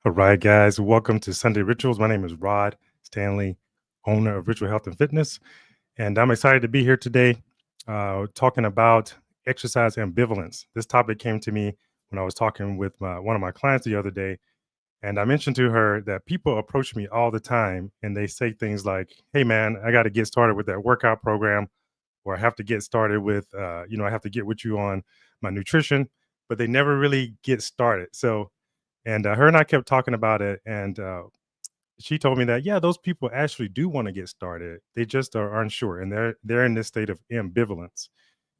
All right, guys, welcome to Sunday Rituals. My name is Rod Stanley, owner of Ritual Health and Fitness, and I'm excited to be here today talking about exercise ambivalence. This topic came to me when I was talking with one of my clients the other day, and I mentioned to her that people approach me all the time and they say things like, "Hey, man, I got to get started with that workout program, or I have to get started with, I have to get with you on my nutrition," but they never really get started. And her and I kept talking about it, and she told me that yeah, those people actually do want to get started. They just are unsure, and they're in this state of ambivalence.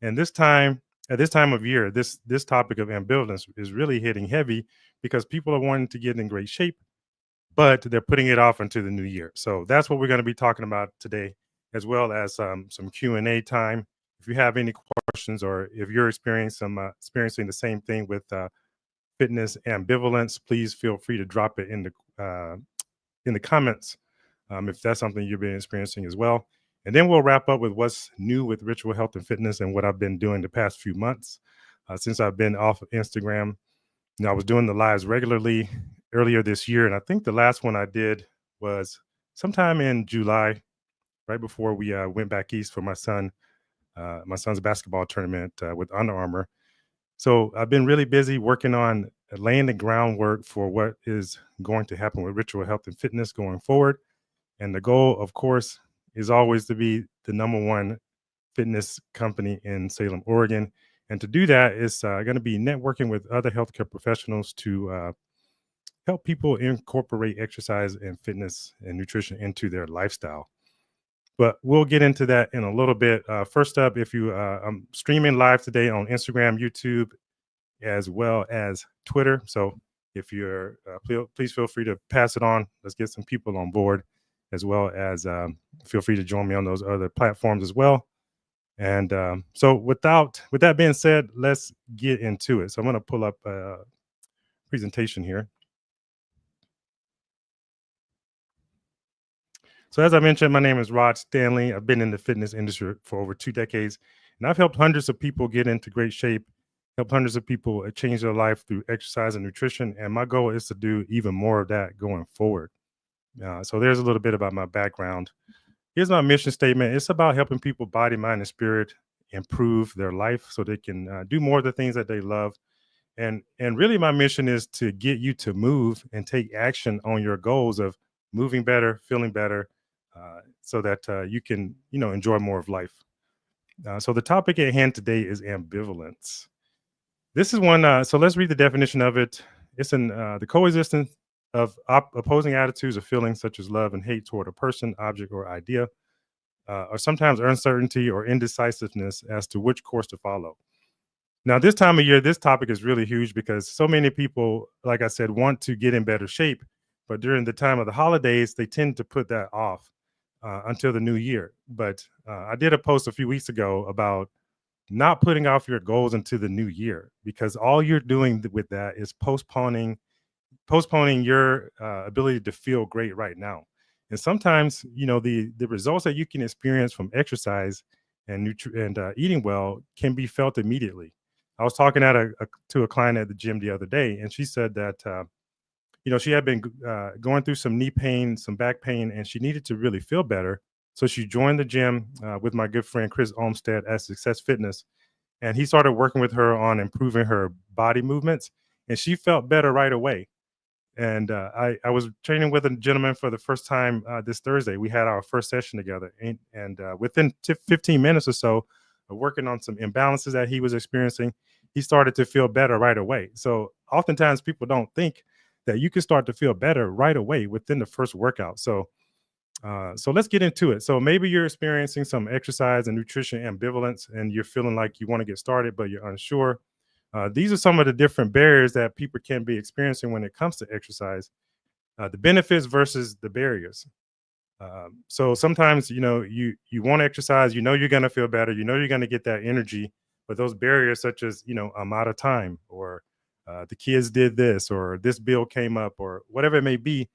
And at this time of year, this topic of ambivalence is really hitting heavy because people are wanting to get in great shape, but they're putting it off into the new year. So that's what we're going to be talking about today, as well as some Q&A time. If you have any questions, or if you're experiencing the same thing with fitness ambivalence, please feel free to drop it in the comments if that's something you've been experiencing as well. And then we'll wrap up with what's new with Ritual Health and Fitness and what I've been doing the past few months since I've been off of Instagram. I was doing the lives regularly earlier this year, and I think the last one I did was sometime in July, right before we went back east for my son's basketball tournament with Under Armour. So I've been really busy working on laying the groundwork for what is going to happen with Ritual Health and Fitness going forward. And the goal, of course, is always to be the number one fitness company in Salem, Oregon. And to do that is going to be networking with other healthcare professionals to help people incorporate exercise and fitness and nutrition into their lifestyle. But we'll get into that in a little bit. First up, if I'm streaming live today on Instagram, YouTube, as well as Twitter. So if you're, please feel free to pass it on. Let's get some people on board, as well as feel free to join me on those other platforms as well. And so with that being said, let's get into it. So I'm going to pull up a presentation here. So as I mentioned, my name is Rod Stanley. I've been in the fitness industry for over 2 decades, and I've helped hundreds of people get into great shape, helped hundreds of people change their life through exercise and nutrition. And my goal is to do even more of that going forward. So there's a little bit about my background. Here's my mission statement. It's about helping people, body, mind, and spirit, improve their life so they can do more of the things that they love. And really, my mission is to get you to move and take action on your goals of moving better, feeling better, so that you can, enjoy more of life. So the topic at hand today is ambivalence. This is one. So let's read the definition of it. It's the coexistence of opposing attitudes or feelings such as love and hate toward a person, object, or idea, or sometimes uncertainty or indecisiveness as to which course to follow. Now, this time of year, this topic is really huge because so many people, like I said, want to get in better shape. But during the time of the holidays, they tend to put that off until the new year. But I did a post a few weeks ago about not putting off your goals into the new year, because all you're doing with that is postponing your ability to feel great right now. And sometimes, the results that you can experience from exercise and eating well can be felt immediately. I was talking to a client at the gym the other day, and she said that she had been going through some knee pain, some back pain, and she needed to really feel better. So she joined the gym with my good friend Chris Olmstead at Success Fitness, and he started working with her on improving her body movements, and she felt better right away. And I was training with a gentleman for the first time this Thursday. We had our first session together, and within 15 minutes or so of working on some imbalances that he was experiencing, he started to feel better right away. So oftentimes people don't think that you can start to feel better right away within the first workout. So let's get into it. So maybe you're experiencing some exercise and nutrition ambivalence, and you're feeling like you want to get started, but you're unsure. These are some of the different barriers that people can be experiencing when it comes to exercise, the benefits versus the barriers. So sometimes, you want to exercise, you're going to feel better, you're going to get that energy, but those barriers such as, I'm out of time, or the kids did this, or this bill came up, or whatever it may be,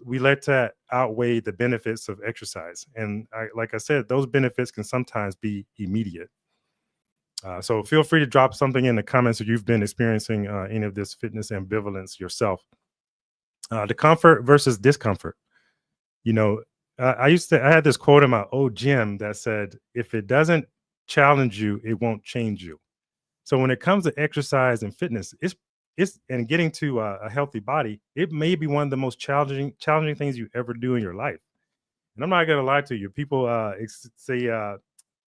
we let that outweigh the benefits of exercise. And like I said, those benefits can sometimes be immediate. So feel free to drop something in the comments if you've been experiencing any of this fitness ambivalence yourself. The comfort versus discomfort. You know, I had this quote in my old gym that said, "If it doesn't challenge you, it won't change you." So when it comes to exercise and fitness, it's and getting to a healthy body, it may be one of the most challenging things you ever do in your life. And I'm not gonna lie to you, people say,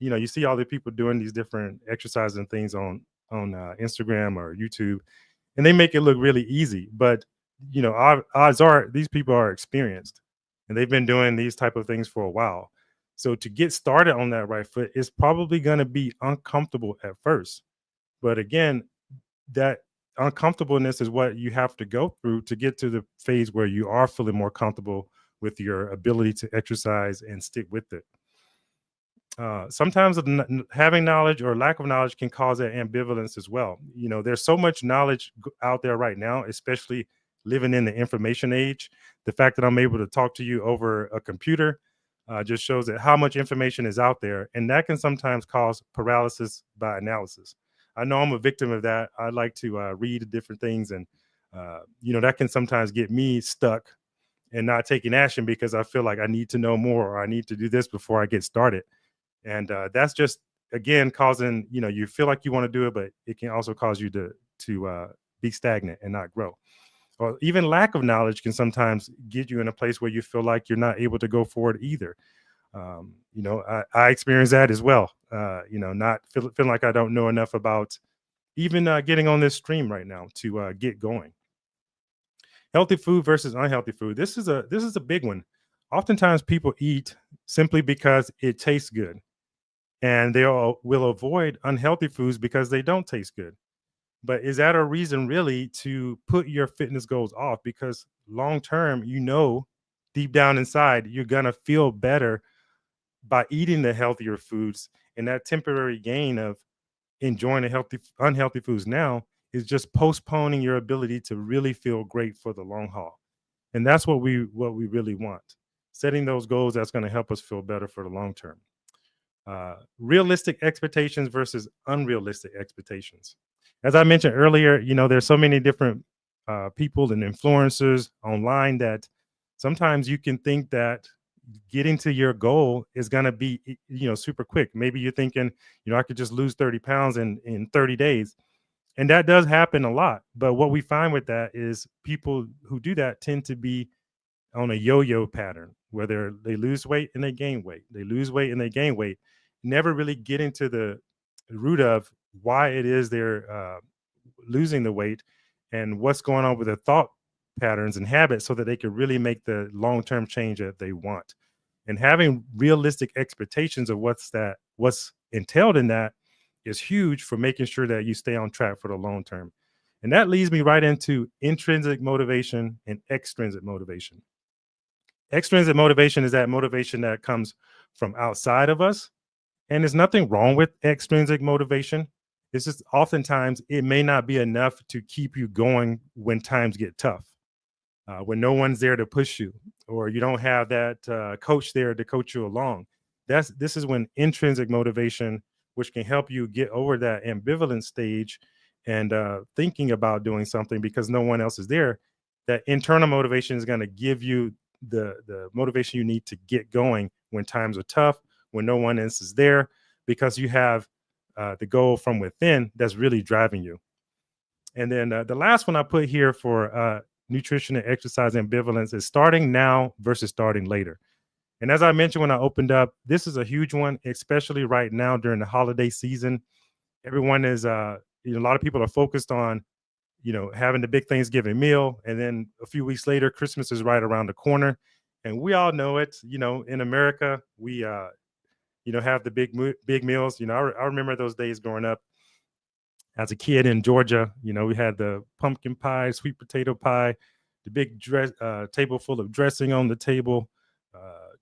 you see all the people doing these different exercises and things on Instagram or YouTube, and they make it look really easy. But odds are these people are experienced, and they've been doing these type of things for a while. So to get started on that right foot is probably going to be uncomfortable at first, but again, that uncomfortableness is what you have to go through to get to the phase where you are feeling more comfortable with your ability to exercise and stick with it. Sometimes having knowledge or lack of knowledge can cause that ambivalence as well. There's so much knowledge out there right now, especially living in the information age. The fact that I'm able to talk to you over a computer just shows that how much information is out there, and that can sometimes cause paralysis by analysis. I know I'm a victim of that. I like to read different things, and that can sometimes get me stuck and not taking action because I feel like I need to know more or I need to do this before I get started. And that's just again causing, you feel like you want to do it, but it can also cause you to be stagnant and not grow. Or even lack of knowledge can sometimes get you in a place where you feel like you're not able to go forward either. I experience that as well. Not feeling like I don't know enough about even getting on this stream right now to get going. Healthy food versus unhealthy food. This is a big one. Oftentimes people eat simply because it tastes good, and they will avoid unhealthy foods because they don't taste good. But is that a reason really to put your fitness goals off? Because long term, deep down inside, you're gonna feel better by eating the healthier foods, and that temporary gain of enjoying the unhealthy foods now is just postponing your ability to really feel great for the long haul. And that's what we really want. Setting those goals that's going to help us feel better for the long term. Realistic expectations versus unrealistic expectations. As I mentioned earlier, there's so many different people and influencers online that sometimes you can think that getting to your goal is going to be super quick. Maybe you're thinking, I could just lose 30 pounds in 30 days, and that does happen a lot. But what we find with that is people who do that tend to be on a yo-yo pattern where they lose weight and they gain weight, they lose weight and they gain weight, never really getting to the root of why it is they're losing the weight and what's going on with their thought patterns and habits so that they can really make the long-term change that they want. And having realistic expectations of what's entailed in that is huge for making sure that you stay on track for the long term. And that leads me right into intrinsic motivation and extrinsic motivation. Extrinsic motivation is that motivation that comes from outside of us. And there's nothing wrong with extrinsic motivation. It's just oftentimes it may not be enough to keep you going when times get tough, when no one's there to push you, or you don't have that coach there to coach you along. This is when intrinsic motivation, which can help you get over that ambivalent stage and thinking about doing something because no one else is there. That internal motivation is going to give you the motivation you need to get going when times are tough, when no one else is there, because you have the goal from within that's really driving you. And then the last one I put here for nutrition and exercise ambivalence is starting now versus starting later. And as I mentioned when I opened up, this is a huge one, especially right now during the holiday season. Everyone is, a lot of people are focused on, having the big Thanksgiving meal. And then a few weeks later, Christmas is right around the corner. And we all know it, in America, we, have the big meals. I remember those days growing up as a kid in Georgia. We had the pumpkin pie, sweet potato pie, the big table full of dressing on the table,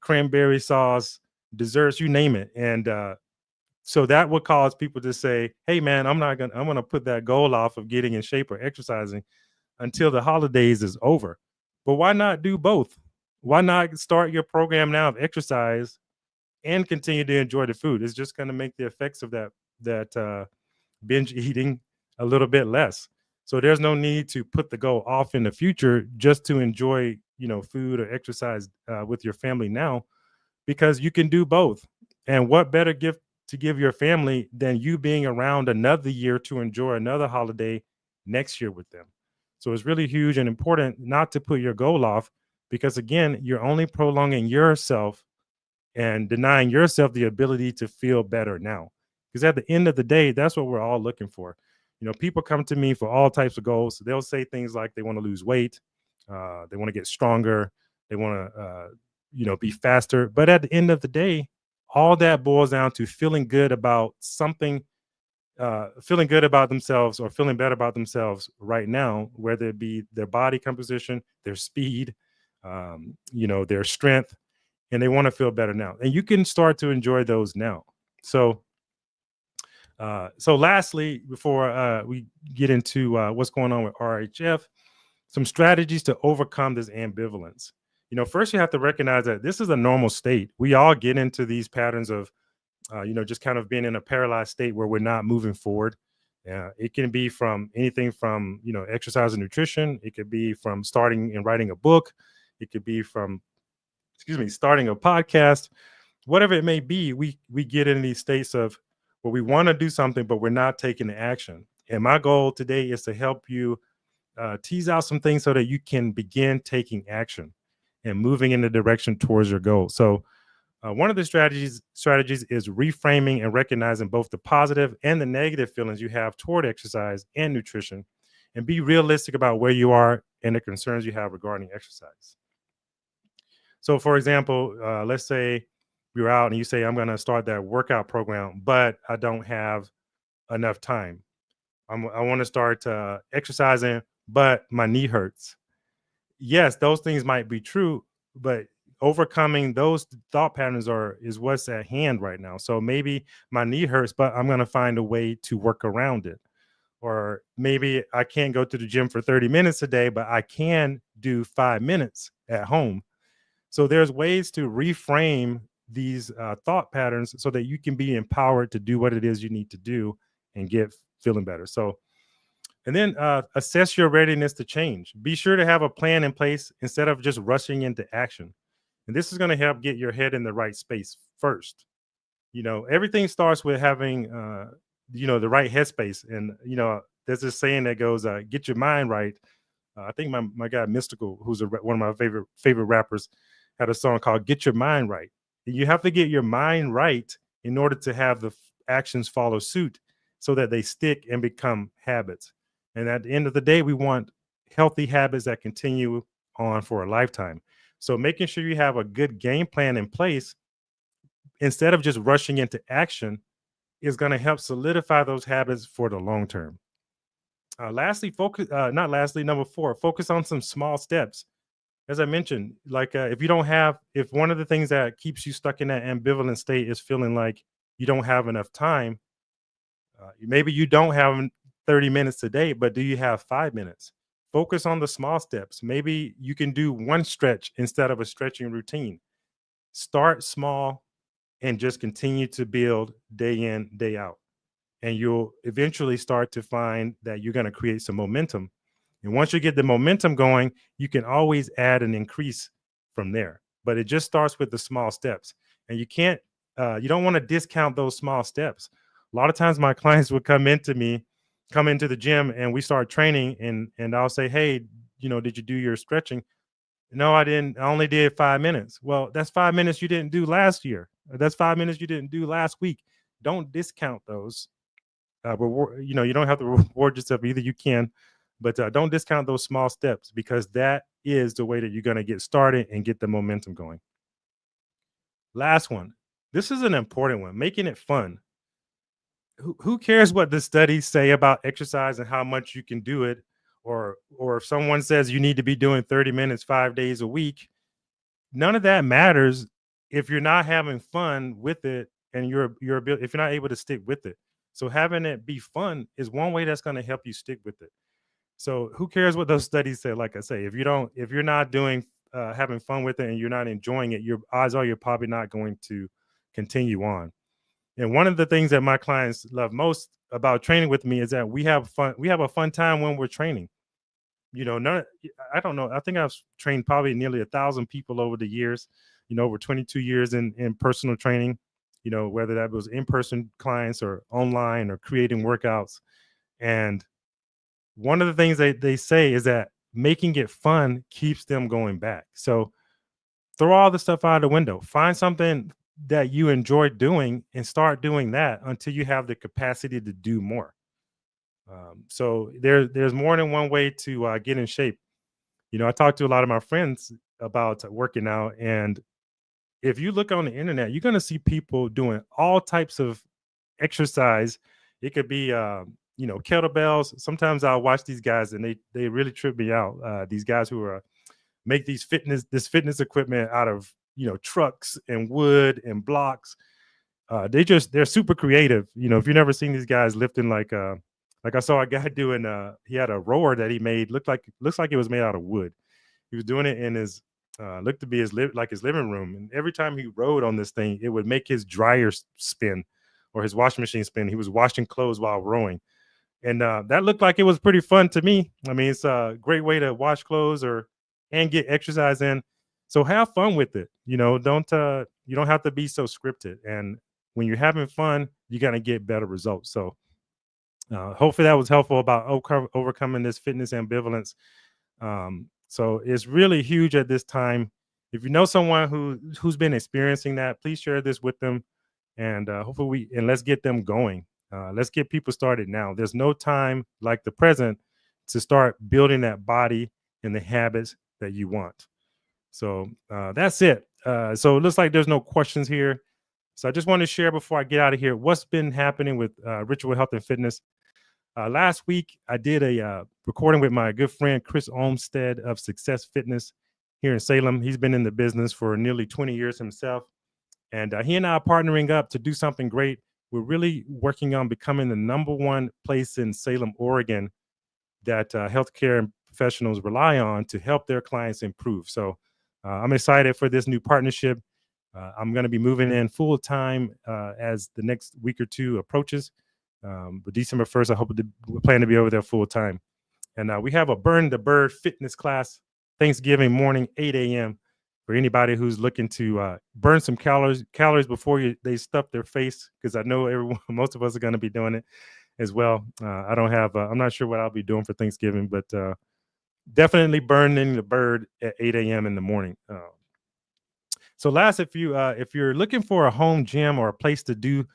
cranberry sauce, desserts, you name it. And so that would cause people to say, "Hey, man, I'm gonna put that goal off of getting in shape or exercising until the holidays is over." But why not do both? Why not start your program now of exercise and continue to enjoy the food? It's just going to make the effects of that binge eating a little bit less. So there's no need to put the goal off in the future just to enjoy, food or exercise with your family now, because you can do both. And what better gift to give your family than you being around another year to enjoy another holiday next year with them? So it's really huge and important not to put your goal off, because again, you're only prolonging yourself and denying yourself the ability to feel better now. Because at the end of the day, that's what we're all looking for. People come to me for all types of goals. They'll say things like they want to lose weight, they want to get stronger, they want to, be faster. But at the end of the day, all that boils down to feeling good about something, feeling good about themselves or feeling better about themselves right now, whether it be their body composition, their speed, their strength, and they want to feel better now. And you can start to enjoy those now. So lastly, before we get into what's going on with RHF, some strategies to overcome this ambivalence. First you have to recognize that this is a normal state. We all get into these patterns of, just kind of being in a paralyzed state where we're not moving forward. It can be from anything from, exercise and nutrition. It could be from starting and writing a book. It could be from, starting a podcast. Whatever it may be, we get in these states of where we want to do something, but we're not taking the action. And my goal today is to help you tease out some things so that you can begin taking action and moving in the direction towards your goal. So one of the strategies is reframing and recognizing both the positive and the negative feelings you have toward exercise and nutrition, and be realistic about where you are and the concerns you have regarding exercise. So for example, let's say you're out and you say, I'm going to start that workout program, but I don't have enough time. I want to start exercising, but my knee hurts. Yes, those things might be true, but overcoming those thought patterns is what's at hand right now. So maybe my knee hurts, but I'm going to find a way to work around it. Or maybe I can't go to the gym for 30 minutes a day, but I can do 5 minutes at home. So there's ways to reframe these thought patterns so that you can be empowered to do what it is you need to do and get feeling better. So, and then assess your readiness to change. Be sure to have a plan in place instead of just rushing into action. And this is going to help get your head in the right space first. Everything starts with having, the right headspace. And, there's this saying that goes, get your mind right. I think my guy Mystical, who's one of my favorite rappers, had a song called Get Your Mind Right. And you have to get your mind right in order to have the actions follow suit so that they stick and become habits. And at the end of the day, we want healthy habits that continue on for a lifetime. So making sure you have a good game plan in place instead of just rushing into action is going to help solidify those habits for the long term. Number 4, focus on some small steps. As I mentioned, like if one of the things that keeps you stuck in that ambivalent state is feeling like you don't have enough time, maybe you don't have 30 minutes a day, but do you have 5 minutes? Focus on the small steps. Maybe you can do one stretch instead of a stretching routine. Start small and just continue to build day in, day out. And you'll eventually start to find that you're going to create some momentum. And once you get the momentum going, you can always add an increase from there. But it just starts with the small steps. And you don't want to discount those small steps. A lot of times my clients would come into the gym and we start training and I'll say, hey, did you do your stretching? No, I didn't. I only did 5 minutes. Well, that's 5 minutes you didn't do last year. That's 5 minutes you didn't do last week. Don't discount those. You don't have to reward yourself either. You can, but don't discount those small steps, because that is the way that you're going to get started and get the momentum going. Last one. This is an important one, making it fun. Who cares what the studies say about exercise and how much you can do it? Or if someone says you need to be doing 30 minutes 5 days a week, none of that matters if you're not having fun with it and if you're not able to stick with it. So having it be fun is one way that's going to help you stick with it. So who cares what those studies say? Like I say, if you're not doing having fun with it and you're not enjoying it, your odds are you're probably not going to continue on. And one of the things that my clients love most about training with me is that we have fun. We have a fun time when we're training. I don't know. I think I've trained probably nearly 1,000 people over the years. Over 22 years in personal training. Whether that was in-person clients or online or creating workouts. And one of the things they say is that making it fun keeps them going back. So throw all the stuff out of the window. Find something that you enjoy doing and start doing that until you have the capacity to do more. So there's more than one way to get in shape. I talked to a lot of my friends about working out, and if you look on the internet, you're going to see people doing all types of exercise. It could be kettlebells. Sometimes I'll watch these guys and they really trip me out. These guys who are make this fitness equipment out of trucks and wood and blocks. They're super creative. If you've never seen these guys lifting, like I saw a guy doing he had a rower that he made looks like it was made out of wood. He was doing it in his looked to be his living room, and every time he rode on this thing, it would make his dryer spin or his washing machine spin. He was washing clothes while rowing, and that looked like it was pretty fun to me. I mean, it's a great way to wash clothes and get exercise in. So have fun with it. Don't you don't have to be so scripted. And when you're having fun, you're gonna get better results. So hopefully that was helpful about overcoming this fitness ambivalence. So it's really huge at this time. If you know someone who's been experiencing that, please share this with them, and hopefully let's get them going. Let's get people started now. There's no time like the present to start building that body and the habits that you want. So that's it. So it looks like there's no questions here. So I just want to share before I get out of here what's been happening with Ritual Health and Fitness. Last week, I did a recording with my good friend Chris Olmstead of Success Fitness here in Salem. He's been in the business for nearly 20 years himself. And he and I are partnering up to do something great. We're really working on becoming the #1 place in Salem, Oregon that healthcare professionals rely on to help their clients improve. So I'm excited for this new partnership. I'm going to be moving in full time as the next week or two approaches. But December 1st, we plan to be over there full time. And we have a Burn the Bird fitness class Thanksgiving morning, 8 a.m. for anybody who's looking to burn some calories before they stuff their face, because I know most of us are going to be doing it as well. I'm not sure what I'll be doing for Thanksgiving, but definitely burning the bird at 8 a.m. in the morning. So last, if you're looking for a home gym or a place to do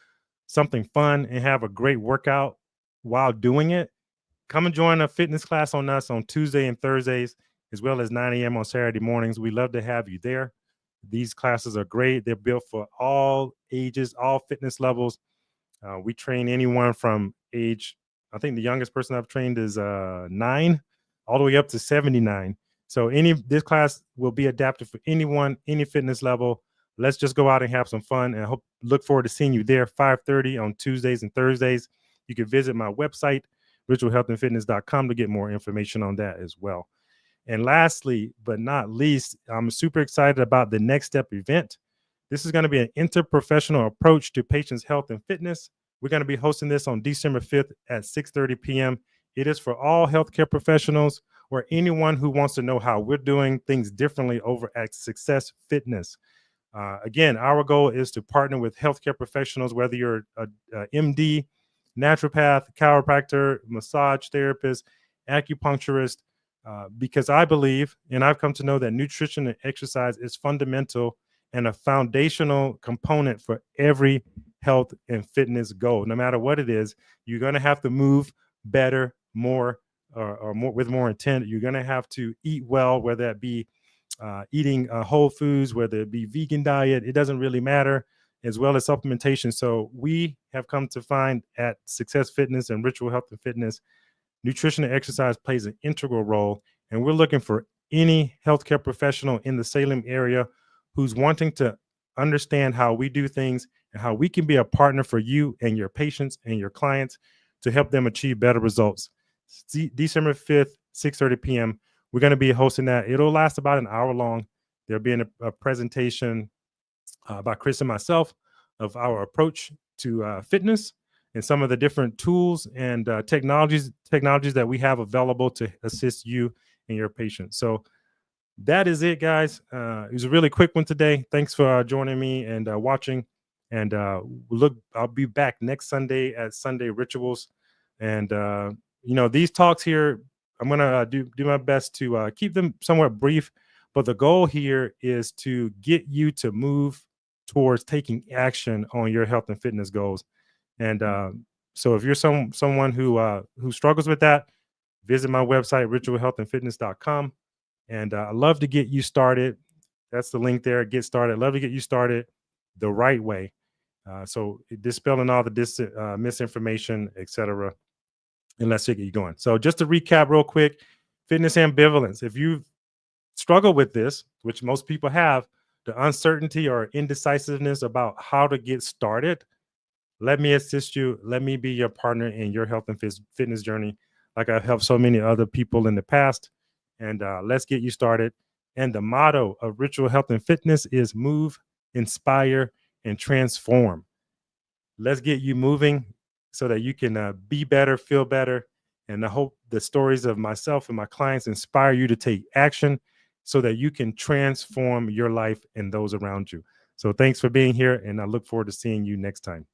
something fun and have a great workout while doing it, come and join a fitness class on us on Tuesday and Thursdays, as well as 9 a.m. on Saturday mornings. We love to have you there. These classes are great. They're built for all ages, all fitness levels. We train anyone from age, I think the youngest person I've trained is 9, all the way up to 79. So this class will be adapted for anyone, any fitness level. Let's just go out and have some fun, and look forward to seeing you there 5:30 on Tuesdays and Thursdays. You can visit my website, ritualhealthandfitness.com, to get more information on that as well. And lastly, but not least, I'm super excited about the Next Step event. This is going to be an interprofessional approach to patients' health and fitness. We're going to be hosting this on December 5th at 6:30 p.m. It is for all healthcare professionals or anyone who wants to know how we're doing things differently over at Success Fitness. Again, our goal is to partner with healthcare professionals, whether you're a MD, naturopath, chiropractor, massage therapist, acupuncturist, because I believe, and I've come to know, that nutrition and exercise is fundamental and a foundational component for every health and fitness goal. No matter what it is, you're going to have to move better, more, or more with more intent. You're going to have to eat well, whether that be eating whole foods, whether it be vegan diet, it doesn't really matter, as well as supplementation. So we have come to find at Success Fitness and Ritual Health and Fitness, nutrition and exercise plays an integral role. And we're looking for any healthcare professional in the Salem area who's wanting to understand how we do things and how we can be a partner for you and your patients and your clients to help them achieve better results. December 5th, 6:30 p.m. We're going to be hosting that. It'll last about an hour long. There'll be a presentation by Chris and myself of our approach to fitness, and some of the different tools and technologies that we have available to assist you and your patients. So that is it, guys. It was a really quick one today. Thanks for joining me and watching. And I'll be back next Sunday at Sunday Rituals. And these talks here, I'm gonna do my best to keep them somewhat brief. But the goal here is to get you to move towards taking action on your health and fitness goals. And so if you're someone who struggles with that, visit my website, ritualhealthandfitness.com. And I'd love to get you started. That's the link there. Get started. I'd love to get you started the right way. So dispelling all the misinformation, etc. And let's get you going. So just to recap real quick, fitness ambivalence. If you struggle with this, which most people have, the uncertainty or indecisiveness about how to get started, let me assist you. Let me be your partner in your health and fitness journey, like I've helped so many other people in the past. And let's get you started. And the motto of Ritual Health and Fitness is move, inspire, and transform. Let's get you moving so that you can be better, feel better. And I hope the stories of myself and my clients inspire you to take action so that you can transform your life and those around you. So thanks for being here, and I look forward to seeing you next time.